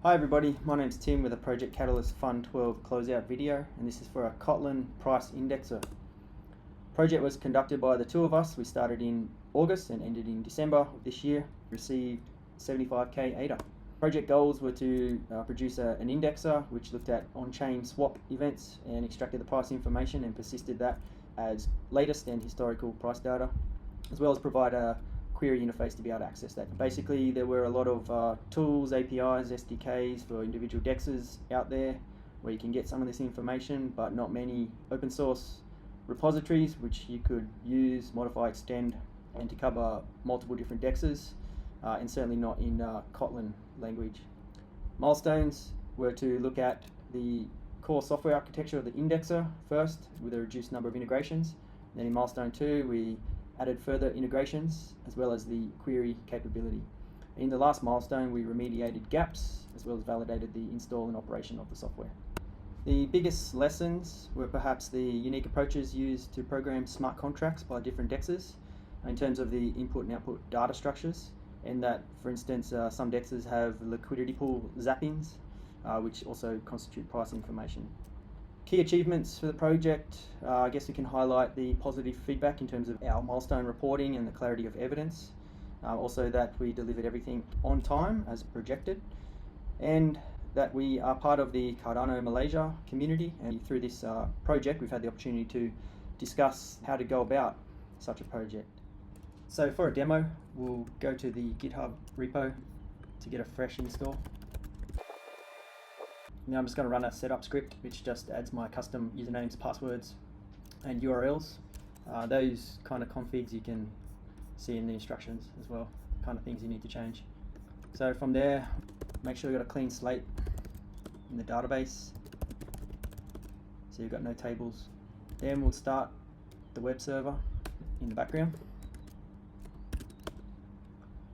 Hi everybody, my name's Tim with a Project Catalyst Fund 12 closeout video, and this is for a Kotlin price indexer. Project was conducted by the two of us. We started in August and ended in December of this year. Received 75k ADA. Project goals were to produce an indexer which looked at on-chain swap events and extracted the price information and persisted that as latest and historical price data, as well as provide a query interface to be able to access that. Basically, there were a lot of tools, APIs, SDKs for individual dexes out there where you can get some of this information, but not many open source repositories which you could use, modify, extend, and to cover multiple different dexes, and certainly not in Kotlin language. Milestones were to look at the core software architecture of the indexer first with a reduced number of integrations. Then in milestone 2, we added further integrations as well as the query capability. In the last milestone, we remediated gaps as well as validated the install and operation of the software. The biggest lessons were perhaps the unique approaches used to program smart contracts by different dexes in terms of the input and output data structures, and that, for instance, some dexes have liquidity pool zappings, which also constitute price information. Key achievements for the project, I guess we can highlight the positive feedback in terms of our milestone reporting and the clarity of evidence. Also that we delivered everything on time as projected, and that we are part of the Cardano Malaysia community, and through this project we've had the opportunity to discuss how to go about such a project. So for a demo, we'll go to the GitHub repo to get a fresh install. Now I'm just going to run a setup script which just adds my custom usernames, passwords and URLs. Those kind of configs you can see in the instructions as well, kind of things you need to change. So from there, make sure you've got a clean slate in the database, so you've got no tables. Then we'll start the web server in the background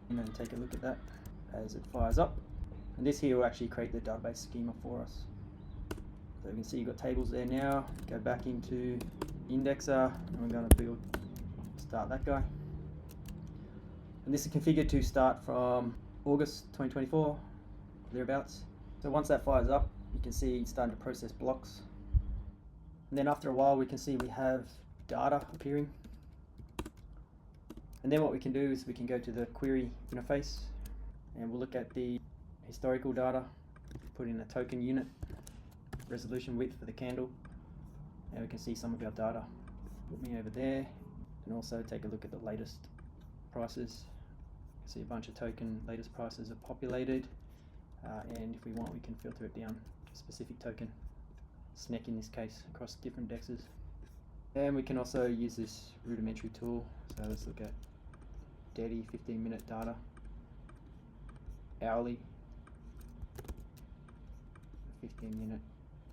and then take a look at that as it fires up. And this here will actually create the database schema for us. So you can see you've got tables there now. Go back into indexer and we're going to start that guy. And this is configured to start from August 2024, thereabouts. So once that fires up, you can see it's starting to process blocks. And then after a while, we can see we have data appearing. And then what we can do is we can go to the query interface and we'll look at the historical data, put in a token unit, resolution width for the candle, and we can see some of our data. Put me over there, and also take a look at the latest prices. See a bunch of token latest prices are populated, and if we want we can filter it down to a specific token, SNEC in this case, across different dexes. And we can also use this rudimentary tool. So let's look at daily 15-minute data, hourly 15-minute.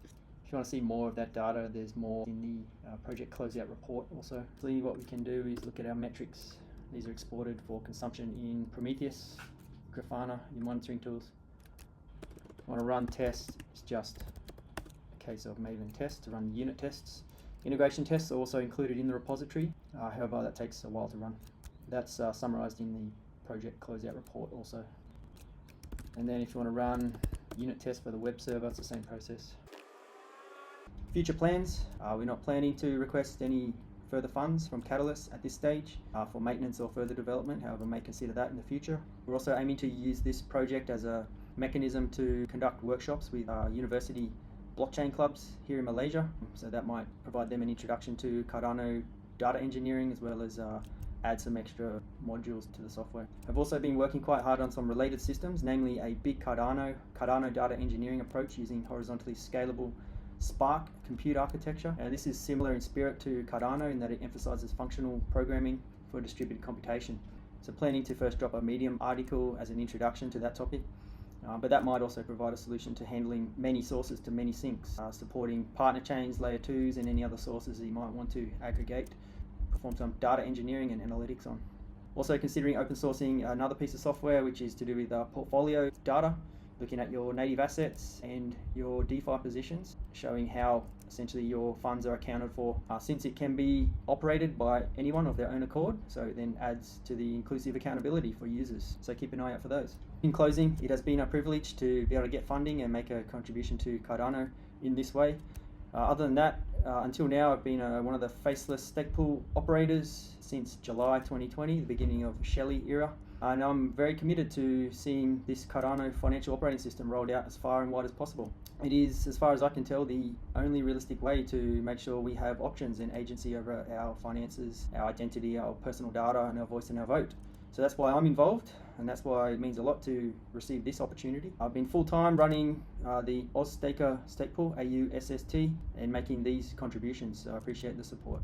If you want to see more of that data, there's more in the project closeout report also. What we can do is look at our metrics. These are exported for consumption in Prometheus, Grafana, your monitoring tools. If you want to run tests, it's just a case of Maven test to run unit tests. Integration tests are also included in the repository, however that takes a while to run. That's summarized in the project closeout report also. And then if you want to run unit test for the web server, it's the same process. Future plans, we're not planning to request any further funds from Catalyst at this stage for maintenance or further development, however may consider that in the future. We're also aiming to use this project as a mechanism to conduct workshops with university blockchain clubs here in Malaysia, so that might provide them an introduction to Cardano data engineering as well as add some extra modules to the software. I've also been working quite hard on some related systems, namely a big Cardano data engineering approach using horizontally scalable Spark compute architecture. This is similar in spirit to Cardano in that it emphasizes functional programming for distributed computation. So planning to first drop a Medium article as an introduction to that topic, but that might also provide a solution to handling many sources to many sinks, supporting partner chains, layer 2s, and any other sources that you might want to aggregate, perform some data engineering and analytics on. Also considering open sourcing another piece of software which is to do with portfolio data, looking at your native assets and your DeFi positions, showing how essentially your funds are accounted for, since it can be operated by anyone of their own accord, so it then adds to the inclusive accountability for users. So keep an eye out for those. In closing, it has been a privilege to be able to get funding and make a contribution to Cardano in this way. Other than that, until now, I've been one of the faceless stake pool operators since July 2020, the beginning of Shelley era. And I'm very committed to seeing this Cardano financial operating system rolled out as far and wide as possible. It is, as far as I can tell, the only realistic way to make sure we have options and agency over our finances, our identity, our personal data, and our voice and our vote. So that's why I'm involved, and that's why it means a lot to receive this opportunity. I've been full-time running the AusStaker stake pool, AUSST, and making these contributions, so I appreciate the support.